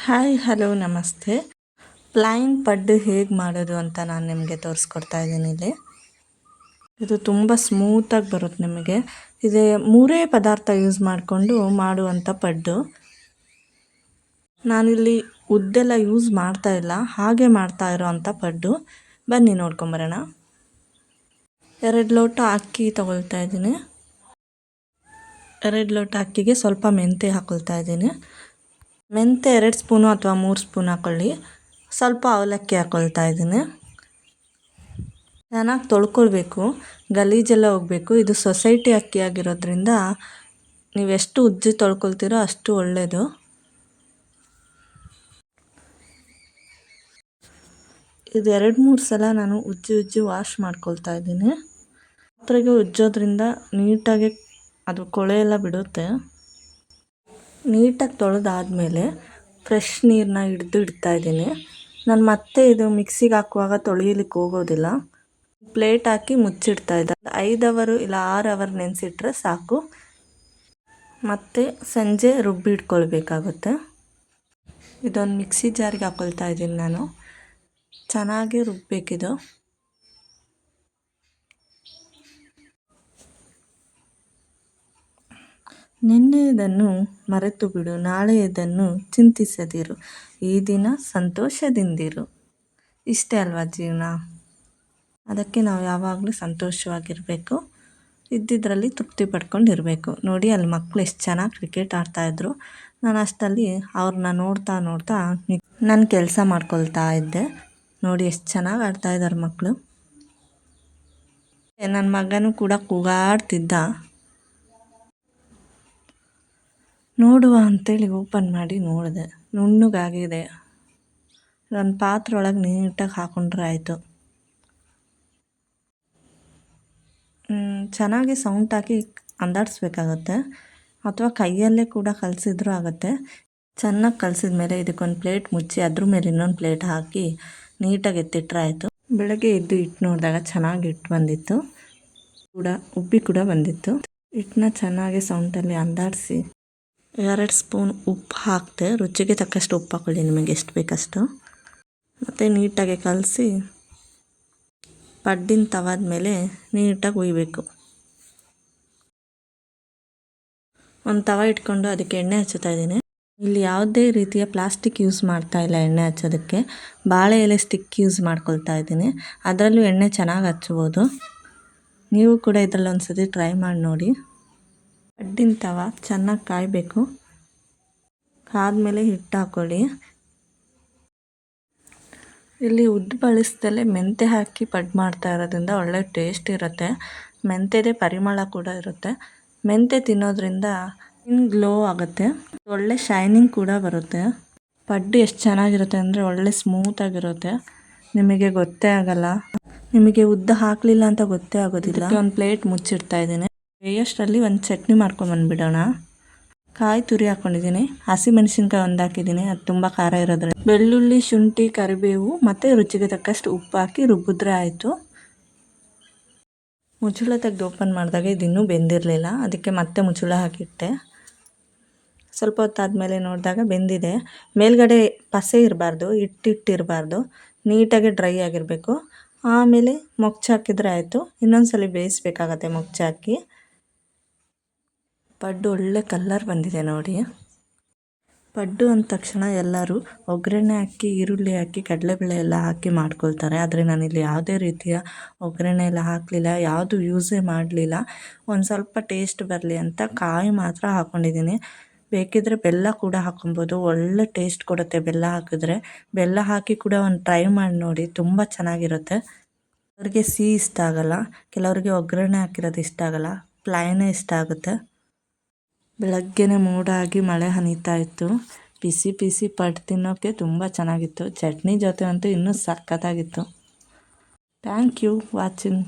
Hi hello ನಮಸ್ತೆ. Plain ಪಡ್ಡು ಹೇಗೆ ಮಾಡೋದು ಅಂತ ನಾನು ನಿಮಗೆ ತೋರಿಸ್ಕೊಡ್ತಾ ಇದ್ದೀನಿ ಇಲ್ಲಿ. ಇದು ತುಂಬ ಸ್ಮೂತಾಗಿ ಬರುತ್ತೆ ನಿಮಗೆ. ಇದು 3 ಪದಾರ್ಥ ಯೂಸ್ ಮಾಡಿಕೊಂಡು ಮಾಡುವಂಥ ಪಡ್ಡು. ನಾನಿಲ್ಲಿ ಉದ್ದೆಲ್ಲ ಯೂಸ್ ಮಾಡ್ತಾ ಇಲ್ಲ, ಹಾಗೆ ಮಾಡ್ತಾ ಇರೋವಂಥ ಪಡ್ಡು. ಬನ್ನಿ ನೋಡ್ಕೊಂಬರೋಣ. 2 ಲೋಟ ಅಕ್ಕಿ ತಗೊಳ್ತಾ ಇದ್ದೀನಿ. 2 ಲೋಟ ಅಕ್ಕಿಗೆ ಸ್ವಲ್ಪ ಮೆಂತ್ಯ ಹಾಕೊಳ್ತಾ ಇದ್ದೀನಿ. ಮೆಂತ್ಯ 2 ಸ್ಪೂನು ಅಥವಾ 3 ಸ್ಪೂನ್ ಹಾಕ್ಕೊಳ್ಳಿ. ಸ್ವಲ್ಪ ಅವಲಕ್ಕಿ ಹಾಕ್ಕೊಳ್ತಾ ಇದ್ದೀನಿ. ಚೆನ್ನಾಗಿ ತೊಳ್ಕೊಳ್ಬೇಕು, ಗಲೀಜೆಲ್ಲ ಹೋಗಬೇಕು. ಇದು ಸೊಸೈಟಿ ಅಕ್ಕಿ ಆಗಿರೋದ್ರಿಂದ ನೀವೆಷ್ಟು ಉಜ್ಜಿ ತೊಳ್ಕೊಳ್ತೀರೋ ಅಷ್ಟು ಒಳ್ಳೆಯದು. ಇದು 2-3 ಸಲ ನಾನು ಉಜ್ಜಿ ವಾಶ್ ಮಾಡ್ಕೊಳ್ತಾ ಇದ್ದೀನಿ. ಪಾತ್ರೆಗೆ ಉಜ್ಜೋದ್ರಿಂದ ನೀಟಾಗಿ ಅದು ಕೊಳೆ ಎಲ್ಲ ಬಿಡುತ್ತೆ. ನೀಟಾಗಿ ತೊಳೆದಾದ್ಮೇಲೆ ಫ್ರೆಶ್ ನೀರನ್ನ ಇಡ್ತಾ ಇದ್ದೀನಿ. ನಾನು ಮತ್ತೆ ಇದು ಮಿಕ್ಸಿಗೆ ಹಾಕುವಾಗ ತೊಳೆಯಲಿಕ್ಕೆ ಹೋಗೋದಿಲ್ಲ. ಪ್ಲೇಟ್ ಹಾಕಿ ಮುಚ್ಚಿಡ್ತಾ ಇದ್ದೆ. 5 ಅವರು ಇಲ್ಲ 6 ಅವರ್ ನೆನೆಸಿಟ್ರೆ ಸಾಕು. ಮತ್ತು ಸಂಜೆ ರುಬ್ಬಿಟ್ಕೊಳ್ಬೇಕಾಗುತ್ತೆ. ಇದೊಂದು ಮಿಕ್ಸಿ ಜಾರಿಗೆ ಹಾಕ್ಕೊಳ್ತಾ ಇದ್ದೀನಿ ನಾನು. ಚೆನ್ನಾಗಿ ರುಬ್ಬೇಕಿದು. ನಿನ್ನೆಯದನ್ನು ಮರೆತು ಬಿಡು, ನಾಳೆಯದನ್ನು ಚಿಂತಿಸದಿರು, ಈ ದಿನ ಸಂತೋಷದಿಂದಿರು. ಇಷ್ಟೇ ಅಲ್ವಾ ಜೀವನ. ಅದಕ್ಕೆ ನಾವು ಯಾವಾಗಲೂ ಸಂತೋಷವಾಗಿರಬೇಕು, ಇದ್ದಿದ್ದರಲ್ಲಿ ತೃಪ್ತಿ ಪಡ್ಕೊಂಡಿರಬೇಕು. ನೋಡಿ ಅಲ್ಲಿ ಮಕ್ಕಳು ಎಷ್ಟು ಚೆನ್ನಾಗಿ ಕ್ರಿಕೆಟ್ ಆಡ್ತಾಯಿದ್ರು. ನಾನು ಅಷ್ಟಲ್ಲಿ ಅವ್ರನ್ನ ನೋಡ್ತಾ ನನ್ನ ಕೆಲಸ ಮಾಡ್ಕೊಳ್ತಾ ಇದ್ದೆ. ನೋಡಿ ಎಷ್ಟು ಚೆನ್ನಾಗಿ ಆಡ್ತಾಯಿದ್ದಾರೆ ಮಕ್ಕಳು. ನನ್ನ ಮಗನೂ ಕೂಡ ಕೂಗಾಡ್ತಿದ್ದ. ನೋಡುವ ಅಂಥೇಳಿ ಓಪನ್ ಮಾಡಿ ನೋಡಿದೆ. ನುಣ್ಣಗಾಗಿದೆ. ಒಂದು ಪಾತ್ರೆ ಒಳಗೆ ನೀಟಾಗಿ ಹಾಕ್ಕೊಂಡ್ರೆ ಆಯಿತು. ಚೆನ್ನಾಗಿ ಸೌಂಟ್ ಹಾಕಿ ಅಂದಾಡಿಸ್ಬೇಕಾಗತ್ತೆ, ಅಥವಾ ಕೈಯಲ್ಲೇ ಕೂಡ ಕಲಸಿದ್ರೂ ಆಗುತ್ತೆ. ಚೆನ್ನಾಗಿ ಕಲಸಿದ ಮೇಲೆ ಇದಕ್ಕೊಂದು ಪ್ಲೇಟ್ ಮುಚ್ಚಿ ಅದ್ರ ಮೇಲೆ ಇನ್ನೊಂದು ಪ್ಲೇಟ್ ಹಾಕಿ ನೀಟಾಗಿ ಎತ್ತಿಟ್ರೆ ಆಯಿತು. ಬೆಳಗ್ಗೆ ಎದ್ದು ಇಟ್ಟು ನೋಡಿದಾಗ ಚೆನ್ನಾಗಿ ಹಿಟ್ಟು ಬಂದಿತ್ತು, ಉಬ್ಬಿ ಕೂಡ ಬಂದಿತ್ತು. ಹಿಟ್ಟನ್ನ ಚೆನ್ನಾಗಿ ಸೌಂಟಲ್ಲಿ ಅಂದಾಡಿಸಿ 2 ಸ್ಪೂನ್ ಉಪ್ಪು ಹಾಕಿದೆ. ರುಚಿಗೆ ತಕ್ಕಷ್ಟು ಉಪ್ಪು ಹಾಕ್ಕೊಳ್ಳಿ, ನಿಮಗೆ ಎಷ್ಟು ಬೇಕಷ್ಟು. ಮತ್ತು ನೀಟಾಗಿ ಕಲಸಿ ಪಡ್ಡಿನ ತವಾದ ಮೇಲೆ ನೀಟಾಗಿ ಹುಯ್ಬೇಕು. ಒಂದು ತವ ಇಟ್ಕೊಂಡು ಅದಕ್ಕೆ ಎಣ್ಣೆ ಹಚ್ಚುತ್ತಾ ಇದ್ದೀನಿ. ಇಲ್ಲಿ ಯಾವುದೇ ರೀತಿಯ ಪ್ಲಾಸ್ಟಿಕ್ ಯೂಸ್ ಮಾಡ್ತಾ ಇಲ್ಲ ಎಣ್ಣೆ ಹಚ್ಚೋದಕ್ಕೆ. ಬಾಳೆ ಎಲೆ ಸ್ಟಿಕ್ ಯೂಸ್ ಮಾಡ್ಕೊಳ್ತಾ ಇದ್ದೀನಿ. ಅದರಲ್ಲೂ ಎಣ್ಣೆ ಚೆನ್ನಾಗಿ ಹಚ್ಬೋದು. ನೀವು ಕೂಡ ಇದರಲ್ಲಿ ಒಂದು ಸತಿ ಟ್ರೈ ಮಾಡಿ ನೋಡಿ. ಪಡ್ಡಿನ ತವ ಚೆನ್ನಾಗಿ ಕಾಯಬೇಕು. ಕಾದ್ಮೇಲೆ ಹಿಟ್ಟು ಹಾಕ್ಕೊಳ್ಳಿ. ಇಲ್ಲಿ ಉದ್ದು ಬಳಸ್ದಲ್ಲೇ ಮೆಂತ್ಯ ಹಾಕಿ ಪಡ್ಡು ಮಾಡ್ತಾ ಇರೋದ್ರಿಂದ ಒಳ್ಳೆ ಟೇಸ್ಟ್ ಇರುತ್ತೆ. ಮೆಂತ್ಯದೇ ಪರಿಮಳ ಕೂಡ ಇರುತ್ತೆ. ಮೆಂತ್ಯ ತಿನ್ನೋದ್ರಿಂದ ಸ್ಕಿನ್ ಗ್ಲೋ ಆಗುತ್ತೆ, ಒಳ್ಳೆ ಶೈನಿಂಗ್ ಕೂಡ ಬರುತ್ತೆ. ಪಡ್ಡು ಎಷ್ಟು ಚೆನ್ನಾಗಿರುತ್ತೆ ಅಂದರೆ ಒಳ್ಳೆ ಸ್ಮೂತಾಗಿರುತ್ತೆ. ನಿಮಗೆ ಗೊತ್ತೇ ಆಗಲ್ಲ. ನಿಮಗೆ ಉದ್ದ ಹಾಕಲಿಲ್ಲ ಅಂತ ಗೊತ್ತೇ ಆಗೋದಿಲ್ಲ. ಒಂದು ಪ್ಲೇಟ್ ಮುಚ್ಚಿಡ್ತಾ ಇದ್ದೀನಿ. ಬೇಯಷ್ಟರಲ್ಲಿ ಒಂದು ಚಟ್ನಿ ಮಾಡ್ಕೊಂಬಂದ್ಬಿಡೋಣ. ಕಾಯಿ ತುರಿ ಹಾಕ್ಕೊಂಡಿದ್ದೀನಿ. ಹಸಿಮೆಣಸಿನ್ಕಾಯಿ ಒಂದು ಹಾಕಿದ್ದೀನಿ, ಅದು ತುಂಬ ಖಾರ ಇರೋದ್ರಿಂದ. ಬೆಳ್ಳುಳ್ಳಿ, ಶುಂಠಿ, ಕರಿಬೇವು ಮತ್ತು ರುಚಿಗೆ ತಕ್ಕಷ್ಟು ಉಪ್ಪು ಹಾಕಿ ರುಬ್ಬಿದ್ರೆ ಆಯಿತು. ಮುಚ್ಚಳ ತೆಗೆದು ಓಪನ್ ಮಾಡಿದಾಗ ಇದಿನ್ನೂ ಬೆಂದಿರಲಿಲ್ಲ, ಅದಕ್ಕೆ ಮತ್ತೆ ಮುಚ್ಚಳ ಹಾಕಿಟ್ಟೆ. ಸ್ವಲ್ಪ ಹೊತ್ತಾದಮೇಲೆ ನೋಡಿದಾಗ ಬೆಂದಿದೆ. ಮೇಲ್ಗಡೆ ಪಸೆ ಇರಬಾರ್ದು, ಹಿಟ್ಟಿರಬಾರ್ದು, ನೀಟಾಗಿ ಡ್ರೈ ಆಗಿರಬೇಕು. ಆಮೇಲೆ ಮೊಗ್ಚು ಹಾಕಿದರೆ ಆಯಿತು. ಇನ್ನೊಂದ್ಸಲ ಬೇಯಿಸ್ಬೇಕಾಗತ್ತೆ ಮೊಗ್ಚು ಹಾಕಿ. ಪಡ್ಡು ಒಳ್ಳೆ ಕಲ್ಲರ್ ಬಂದಿದೆ ನೋಡಿ. ಪಡ್ಡು ಅಂದ ತಕ್ಷಣ ಎಲ್ಲರೂ ಒಗ್ಗರಣೆ ಹಾಕಿ, ಈರುಳ್ಳಿ ಹಾಕಿ, ಕಡಲೆಬೇಳೆ ಎಲ್ಲ ಹಾಕಿ ಮಾಡ್ಕೊಳ್ತಾರೆ. ಆದರೆ ನಾನಿಲ್ಲಿ ಯಾವುದೇ ರೀತಿಯ ಒಗ್ಗರಣೆ ಎಲ್ಲ ಹಾಕಲಿಲ್ಲ, ಯಾವುದು ಯೂಸೇ ಮಾಡಲಿಲ್ಲ. ಒಂದು ಸ್ವಲ್ಪ ಟೇಸ್ಟ್ ಬರಲಿ ಅಂತ ಕಾಯಿ ಮಾತ್ರ ಹಾಕ್ಕೊಂಡಿದ್ದೀನಿ. ಬೇಕಿದ್ದರೆ ಬೆಲ್ಲ ಕೂಡ ಹಾಕ್ಕೊಬೋದು, ಒಳ್ಳೆ ಟೇಸ್ಟ್ ಕೊಡುತ್ತೆ ಬೆಲ್ಲ ಹಾಕಿದ್ರೆ. ಬೆಲ್ಲ ಹಾಕಿ ಕೂಡ ಒಂದು ಟ್ರೈ ಮಾಡಿ ನೋಡಿ, ತುಂಬ ಚೆನ್ನಾಗಿರುತ್ತೆ. ಕೆಲವರಿಗೆ ಸಿಹಿ ಇಷ್ಟ ಆಗಲ್ಲ, ಕೆಲವರಿಗೆ ಒಗ್ಗರಣೆ ಹಾಕಿರೋದು ಇಷ್ಟ ಆಗಲ್ಲ, ಪ್ಲೈನೇ ಇಷ್ಟ ಆಗುತ್ತೆ. ಬೆಳಗ್ಗೆನೇ ಮೋಡ ಆಗಿ ಮಳೆ ಹನಿತಾ ಇತ್ತು. ಬಿಸಿ ಬಿಸಿ ಪಡ್ಡು ತಿನ್ನೋಕ್ಕೆ ತುಂಬ ಚೆನ್ನಾಗಿತ್ತು. ಚಟ್ನಿ ಜೊತೆ ಅಂತೂ ಇನ್ನೂ ಸಖತ್ತಾಗಿತ್ತು. Thank you watching.